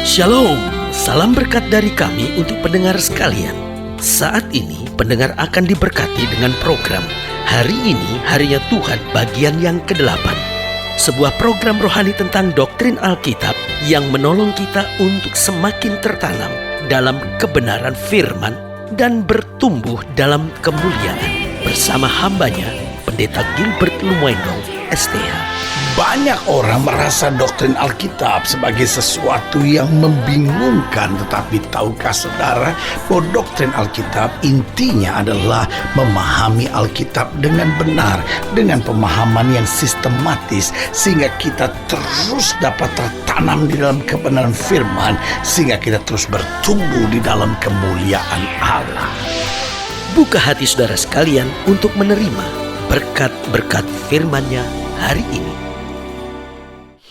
Shalom, salam berkat dari kami untuk pendengar sekalian. Saat ini pendengar akan diberkati dengan program Hari Ini Harinya Tuhan bagian yang ke-8. Sebuah program rohani tentang doktrin Alkitab yang menolong kita untuk semakin tertanam dalam kebenaran firman dan bertumbuh dalam kemuliaan. Bersama hambanya, Pendeta Gilbert Lumwendong, STH. Banyak orang merasa doktrin Alkitab sebagai sesuatu yang membingungkan. Tetapi tahukah saudara bahwa doktrin Alkitab intinya adalah memahami Alkitab dengan benar, dengan pemahaman yang sistematis, sehingga kita terus dapat tertanam di dalam kebenaran firman, sehingga kita terus bertumbuh di dalam kemuliaan Allah. Buka hati saudara sekalian untuk menerima berkat-berkat firman-Nya hari ini.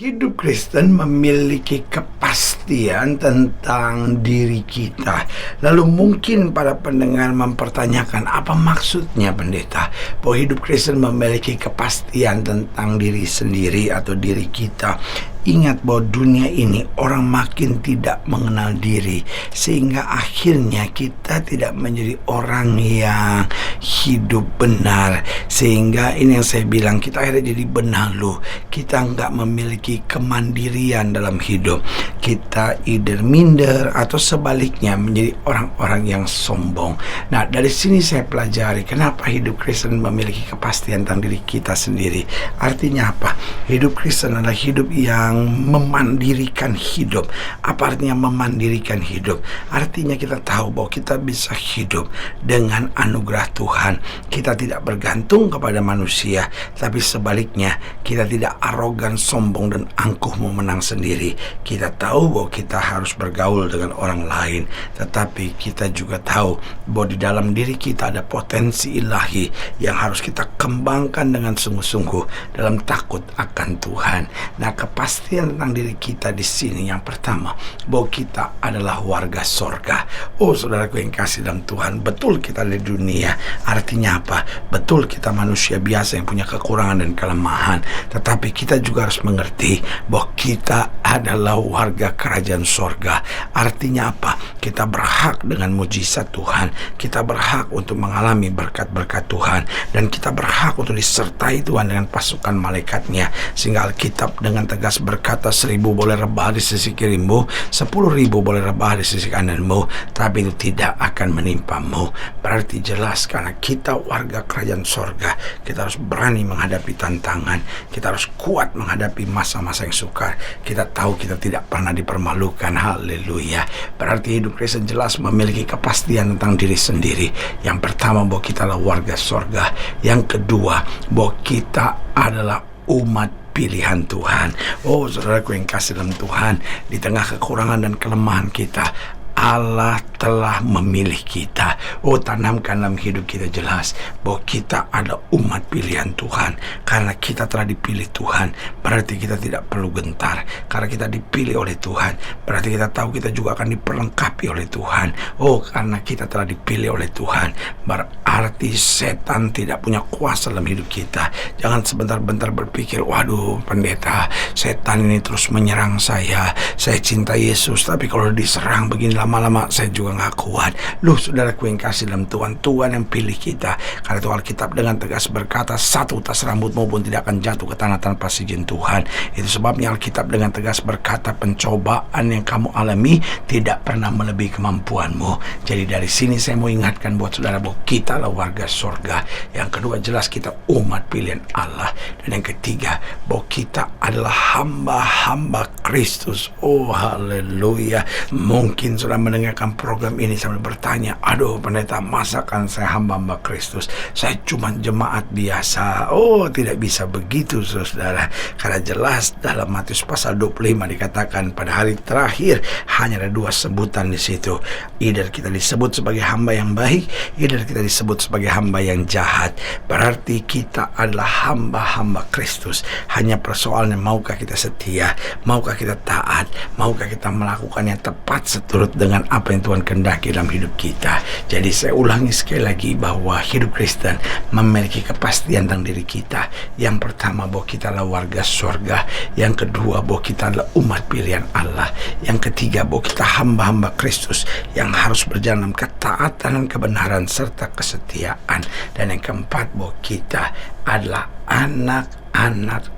Hidup Kristen memiliki kepastian tentang diri kita. Lalu mungkin para pendengar mempertanyakan, apa maksudnya pendeta? Bahwa hidup Kristen memiliki kepastian tentang diri sendiri atau diri kita. Ingat bahwa dunia ini orang makin tidak mengenal diri, sehingga akhirnya kita tidak menjadi orang yang hidup benar. Sehingga ini yang saya bilang, kita akhirnya jadi benalu. Kita nggak memiliki kemandirian dalam hidup. Kita either minder atau sebaliknya menjadi orang-orang yang sombong. Nah, dari sini saya pelajari kenapa hidup Kristen memiliki kepastian tentang diri kita sendiri. Artinya apa? Hidup Kristen adalah hidup yang memandirikan hidup. Apa artinya memandirikan hidup? Artinya kita tahu bahwa kita bisa hidup dengan anugerah Tuhan. Kita tidak bergantung kepada manusia, tapi sebaliknya kita tidak arogan, sombong, dan angkuh mau menang sendiri. Kita tahu bahwa kita harus bergaul dengan orang lain, tetapi kita juga tahu bahwa di dalam diri kita ada potensi ilahi yang harus kita kembangkan dengan sungguh-sungguh dalam takut akan Tuhan. Nah, kepastian tentang diri kita di sini yang pertama, bahwa kita adalah warga sorga. Oh saudaraku yang kasih dalam Tuhan, betul kita di dunia. Artinya apa? Betul kita manusia biasa yang punya kekurangan dan kelemahan, tetapi kita juga harus mengerti bahwa kita adalah warga kerajaan sorga. Artinya apa? Kita berhak dengan mujizat Tuhan. Kita berhak untuk mengalami berkat-berkat Tuhan, dan kita berhak untuk disertai Tuhan dengan pasukan malaikatnya. Sehingga Alkitab dengan tegas berkata, 1.000 boleh rebah di sisi kirimu, 10.000 boleh rebah di sisi kananmu, tapi itu tidak akan menimpamu. Berarti jelas, karena kita warga kerajaan sorga, kita harus berani menghadapi tantangan. Kita harus kuat menghadapi masa-masa yang sukar. Kita tahu kita tidak pernah dipermalukan. Haleluya. Berarti hidup Kristen jelas memiliki kepastian tentang diri sendiri. Yang pertama, bahwa kita adalah warga sorga. Yang kedua, bahwa kita adalah umat pilihan Tuhan. Oh saudaraku yang kasih dalam Tuhan, di tengah kekurangan dan kelemahan kita, Allah telah memilih kita. Oh, tanamkan dalam hidup kita jelas bahwa kita ada umat pilihan Tuhan. Karena kita telah dipilih Tuhan, berarti kita tidak perlu gentar. Karena kita dipilih oleh Tuhan, berarti kita tahu kita juga akan diperlengkapi oleh Tuhan. Oh, karena kita telah dipilih oleh Tuhan, berarti setan tidak punya kuasa dalam hidup kita. Jangan sebentar-bentar berpikir, waduh pendeta, setan ini terus menyerang saya cinta Yesus, tapi kalau diserang begini lama-lama saya juga gak kuat. Loh saudaraku yang kasih dalam Tuhan, Tuhan yang pilih kita. Karena itu Alkitab dengan tegas berkata, satu tas rambutmu pun tidak akan jatuh ke tanah tanpa izin Tuhan. Itu sebabnya Alkitab dengan tegas berkata, pencobaan yang kamu alami tidak pernah melebihi kemampuanmu. Jadi dari sini saya mau ingatkan buat saudara bahwa kita adalah warga sorga. Yang kedua, jelas kita umat pilihan Allah. Dan yang ketiga, bahwa kita adalah hamba-hamba Kristus. Oh haleluya. Mungkin sudah mendengarkan program ini sambil bertanya, aduh pendeta, masakan saya hamba-hamba Kristus, saya cuma jemaat biasa. Oh, tidak bisa begitu saudara. Karena jelas dalam Matius pasal 25 dikatakan pada hari terakhir hanya ada dua sebutan di situ. Either kita disebut sebagai hamba yang baik, either kita disebut sebagai hamba yang jahat. Berarti kita adalah hamba-hamba Kristus. Hanya persoalannya, maukah kita setia, maukah kita taat, maukah kita melakukan yang tepat seturut dengan dengan apa yang Tuhan kehendaki dalam hidup kita. Jadi saya ulangi sekali lagi bahwa hidup Kristen memiliki kepastian tentang diri kita. Yang pertama, bahwa kita adalah warga surga. Yang kedua, bahwa kita adalah umat pilihan Allah. Yang ketiga, bahwa kita hamba-hamba Kristus yang harus berjalan dalam ketaatan dan kebenaran serta kesetiaan. Dan yang keempat, bahwa kita adalah anak-anak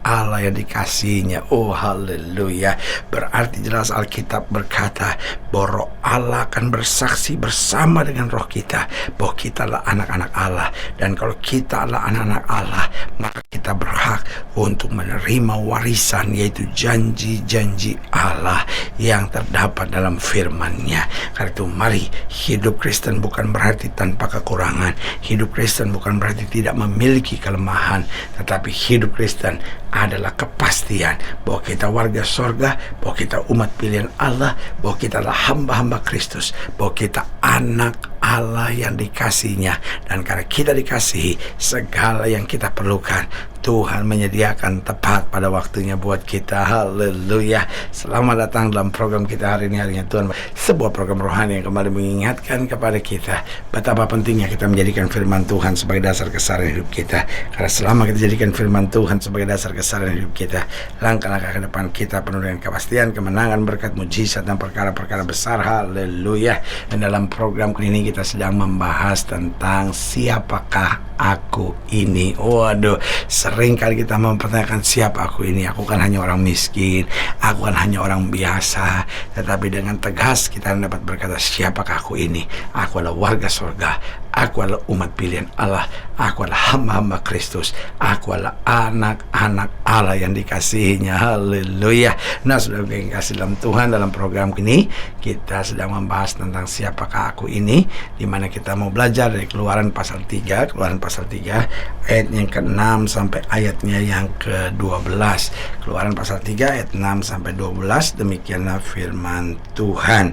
Allah yang dikasihinya. Oh haleluya. Berarti jelas Alkitab berkata bahwa Roh Allah akan bersaksi bersama dengan roh kita bahwa kita adalah anak-anak Allah. Dan kalau kita adalah anak-anak Allah, maka kita berhak untuk menerima warisan, yaitu janji-janji Allah yang terdapat dalam firman-Nya. Karena itu mari, hidup Kristen bukan berarti tanpa kekurangan. Hidup Kristen bukan berarti tidak memiliki kelemahan, tetapi hidup Kristen adalah kepastian bahwa kita warga sorga, bahwa kita umat pilihan Allah, bahwa kita adalah hamba-hamba Kristus, bahwa kita anak Allah yang dikasihinya. Dan karena kita dikasihi, segala yang kita perlukan Tuhan menyediakan tepat pada waktunya buat kita. Haleluya. Selamat datang dalam program kita hari ini, Harinya Tuhan. Sebuah program rohani yang kembali mengingatkan kepada kita betapa pentingnya kita menjadikan firman Tuhan sebagai dasar keseharian hidup kita. Karena selama kita jadikan firman Tuhan sebagai dasar keseharian hidup kita, langkah-langkah ke depan kita penuh dengan kepastian, kemenangan, berkat, mujizat, dan perkara-perkara besar. Haleluya. Dan dalam program ini kita sedang membahas tentang siapakah aku ini. Waduh, sering kali kita mempertanyakan siapa aku ini. Aku kan hanya orang miskin, aku kan hanya orang biasa. Tetapi dengan tegas kita dapat berkata, siapakah aku ini? Aku adalah warga surga, aku adalah umat pilihan Allah, aku adalah hamba-hamba Kristus, aku adalah anak-anak Allah yang dikasihinya. Haleluya. Nah, sudah kasih dalam Tuhan, dalam program ini kita sedang membahas tentang siapakah aku ini, di mana kita mau belajar dari Keluaran pasal 3 ayat yang ke-6 sampai ayatnya yang ke-12. Keluaran pasal 3 ayat 6 sampai 12. Demikianlah firman Tuhan.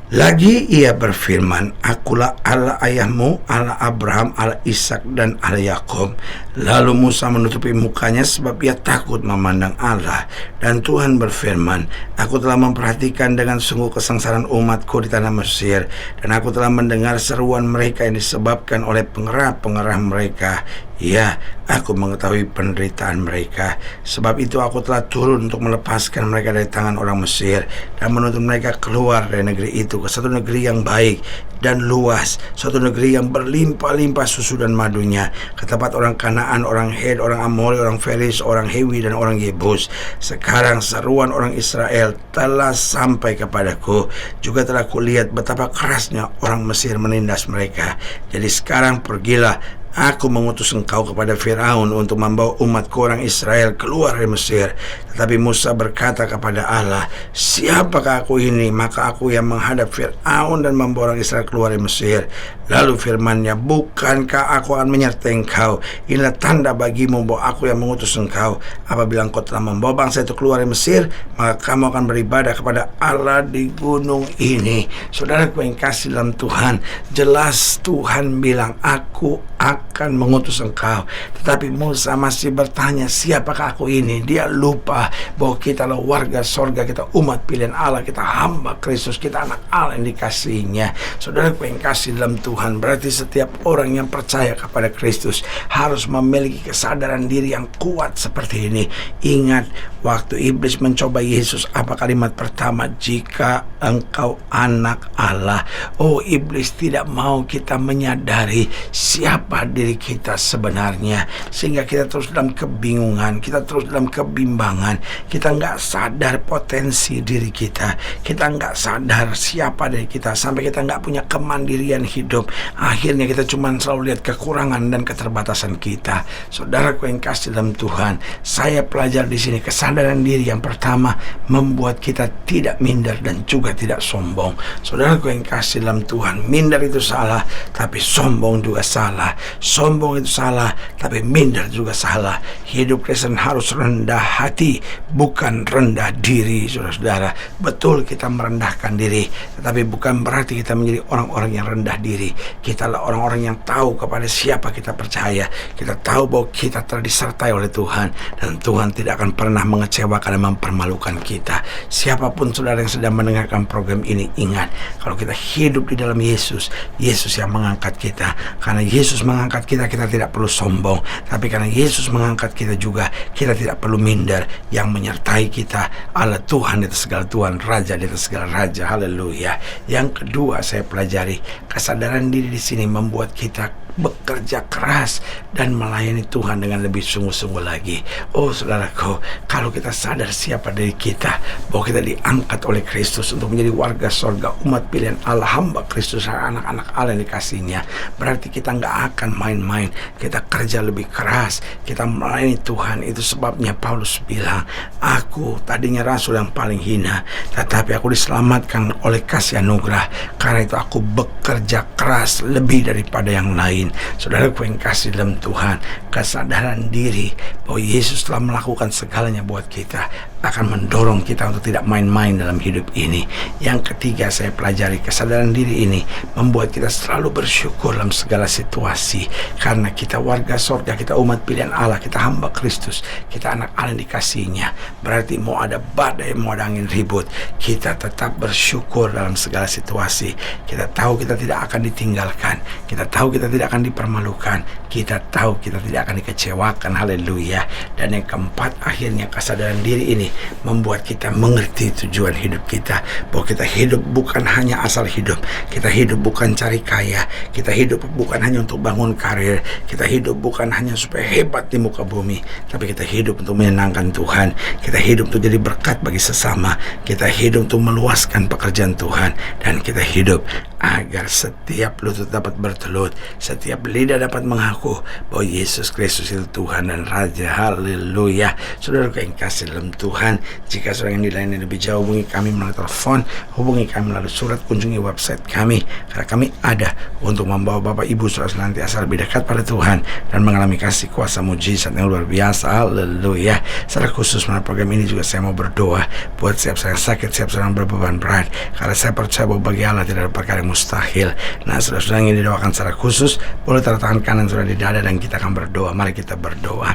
Lagi ia berfirman, akulah Allah ayahmu, Allah Abraham, Allah Ishak, dan Allah Yakub. Lalu Musa menutupi mukanya sebab ia takut memandang Allah. Dan Tuhan berfirman, aku telah memperhatikan dengan sungguh kesengsaraan umatku di tanah Mesir, dan aku telah mendengar seruan mereka yang disebabkan oleh pengerah-pengerah mereka. Ya, aku mengetahui penderitaan mereka. Sebab itu aku telah turun untuk melepaskan mereka dari tangan orang Mesir dan menuntun mereka keluar dari negeri itu ke satu negeri yang baik dan luas, suatu negeri yang berlimpah-limpah susu dan madunya, ke tempat orang Kanaan, orang Het, orang Amori, orang Feris, orang Hewi, dan orang Yebus. Sekarang seruan orang Israel telah sampai kepadaku, juga telah kulihat betapa kerasnya orang Mesir menindas mereka. Jadi sekarang pergilah, aku mengutus engkau kepada Firaun untuk membawa umatku orang Israel keluar dari Mesir. Tetapi Musa berkata kepada Allah, siapakah aku ini? Maka aku yang menghadap Firaun dan membawa orang Israel keluar dari Mesir. Lalu firman-Nya, bukankah aku akan menyertai engkau? Inilah tanda bagimu bahwa aku yang mengutus engkau. Apabila engkau telah membawa bangsa itu keluar dari Mesir, maka kamu akan beribadah kepada Allah di gunung ini. Saudaraku yang kasih dalam Tuhan, jelas Tuhan bilang, aku akan mengutus engkau. Tetapi Musa masih bertanya, siapakah aku ini? Dia lupa bahwa kita adalah warga sorga, kita umat pilihan Allah, kita hamba Kristus, kita anak Allah yang dikasihinya. Saudaraku yang kasih dalam Tuhan, berarti setiap orang yang percaya kepada Kristus harus memiliki kesadaran diri yang kuat seperti ini. Ingat, waktu iblis mencoba Yesus, apa kalimat pertama? Jika engkau anak Allah. Oh, iblis tidak mau kita menyadari siapa diri kita sebenarnya, sehingga kita terus dalam kebingungan, kita terus dalam kebimbangan, kita nggak sadar potensi diri kita, kita nggak sadar siapa diri kita, sampai kita nggak punya kemandirian hidup. Akhirnya kita cuma selalu lihat kekurangan dan keterbatasan kita. Saudaraku yang kasih dalam Tuhan, saya pelajar di sini kesadaran diri yang pertama membuat kita tidak minder dan juga tidak sombong. Saudaraku yang kasih dalam Tuhan, minder itu salah, tapi sombong juga salah. Sombong itu salah, tapi minder juga salah. Hidup Kristen harus rendah hati, bukan rendah diri, saudara-saudara. Betul kita merendahkan diri, tetapi bukan berarti kita menjadi orang-orang yang rendah diri. Kita adalah orang-orang yang tahu kepada siapa kita percaya. Kita tahu bahwa kita telah disertai oleh Tuhan, dan Tuhan tidak akan pernah mengecewakan dan mempermalukan kita. Siapapun saudara yang sedang mendengarkan program ini, ingat, kalau kita hidup di dalam Yesus, Yesus yang mengangkat kita. Karena Yesus mengangkat kita, kita tidak perlu sombong. Tapi karena Yesus mengangkat kita juga, kita tidak perlu minder. Yang menyertai kita adalah Tuhan di atas segala Tuhan, Raja di atas segala Raja. Haleluya. Yang kedua saya pelajari, kesadaran diri di sini membuat kita bekerja keras dan melayani Tuhan dengan lebih sungguh-sungguh lagi. Oh saudaraku, kalau kita sadar siapa dari kita, bahwa kita diangkat oleh Kristus untuk menjadi warga sorga, umat pilihan Allah, hamba Kristus, anak-anak Allah yang dikasihnya, berarti kita nggak akan main-main. Kita kerja lebih keras, kita melayani Tuhan. Itu sebabnya Paulus bilang, aku tadinya rasul yang paling hina, tetapi aku diselamatkan oleh kasih anugerah. Karena itu aku bekerja keras lebih daripada yang lain. Saudaraku yang kasih dalam Tuhan, kesadaran diri bahwa Yesus telah melakukan segalanya buat kita akan mendorong kita untuk tidak main-main dalam hidup ini. Yang ketiga saya pelajari, kesadaran diri ini membuat kita selalu bersyukur dalam segala situasi. Karena kita warga surga, kita umat pilihan Allah, kita hamba Kristus, kita anak Allah yang dikasihnya. Berarti mau ada badai, mau ada angin ribut, kita tetap bersyukur dalam segala situasi. Kita tahu kita tidak akan ditinggalkan, kita tahu kita tidak akan dipermalukan, kita tahu kita tidak akan dikecewakan. Haleluya. Dan yang keempat, akhirnya kesadaran diri ini membuat kita mengerti tujuan hidup kita, bahwa kita hidup bukan hanya asal hidup, kita hidup bukan cari kaya, kita hidup bukan hanya untuk bangun karir, kita hidup bukan hanya supaya hebat di muka bumi, tapi kita hidup untuk menyenangkan Tuhan, kita hidup untuk jadi berkat bagi sesama, kita hidup untuk meluaskan pekerjaan Tuhan, dan kita hidup agar setiap lutut dapat bertelut, setiap lidah dapat mengaku bahwa Yesus Kristus itu Tuhan dan Raja. Haleluya. Saudara yang kasih dalam Tuhan, jika saudara yang dilayani lebih jauh, hubungi kami melalui telepon, hubungi kami melalui surat, kunjungi website kami, karena kami ada untuk membawa Bapak Ibu saudara senantiasa lebih dekat pada Tuhan dan mengalami kasih kuasa mujizat yang luar biasa. Haleluya. Secara khusus melalui program ini juga saya mau berdoa buat siap saya yang sakit, siap saya yang berbeban berat, karena saya percaya bahwa bagi Allah tidak ada perkara yang mustahil. Nah, saudara-saudara yang didoakan secara khusus, boleh taruh tangan kanan saudara di dada dan kita akan berdoa. Mari kita berdoa.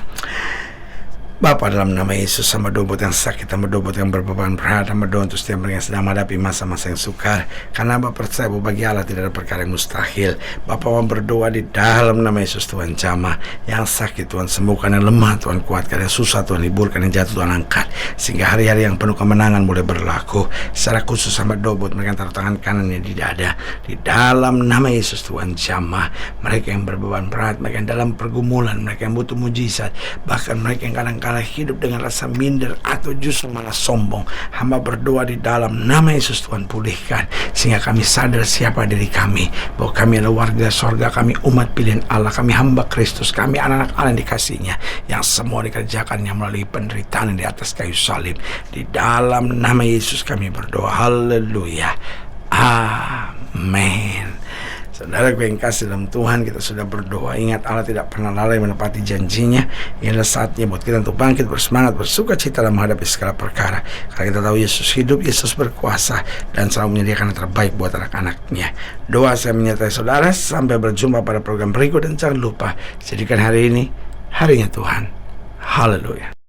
Bapa, dalam nama Yesus, hamba doa buat yang sakit, hamba doa buat yang berbeban berat, hamba doa untuk setiap mereka yang sedang menghadapi masa-masa yang sukar, karena hamba percaya bahwa bagi Allah tidak ada perkara yang mustahil. Bapa, hamba berdoa di dalam nama Yesus, Tuhan jamah yang sakit, Tuhan sembuhkan, yang lemah Tuhan kuatkan, yang susah Tuhan liburkan, yang jatuh Tuhan angkat, sehingga hari-hari yang penuh kemenangan boleh berlaku. Secara khusus hamba doa buat mereka yang taruh tangan kanannya di dada, di dalam nama Yesus, Tuhan jamah mereka yang berbeban berat, mereka yang dalam pergumulan, mereka yang butuh mujizat, bahkan mereka yang kadang-kadang hidup dengan rasa minder atau justru malah sombong. Hamba berdoa di dalam nama Yesus, Tuhan pulihkan, sehingga kami sadar siapa diri kami, bahwa kami adalah warga sorga, kami umat pilihan Allah, kami hamba Kristus, kami anak-anak Allah yang dikasihnya, yang semua dikerjakannya melalui penderitaan di atas kayu salib. Di dalam nama Yesus kami berdoa. Haleluya. Amin. Saudara gue yang kasih dalam Tuhan, kita sudah berdoa. Ingat, Allah tidak pernah lalai menepati janjinya. Inilah saatnya buat kita untuk bangkit, bersemangat, bersuka cita dalam menghadapi segala perkara. Karena kita tahu Yesus hidup, Yesus berkuasa, dan selalu menyediakan yang terbaik buat anak-anaknya. Doa saya menyertai saudara. Sampai berjumpa pada program berikut, dan jangan lupa jadikan hari ini harinya Tuhan. Haleluya.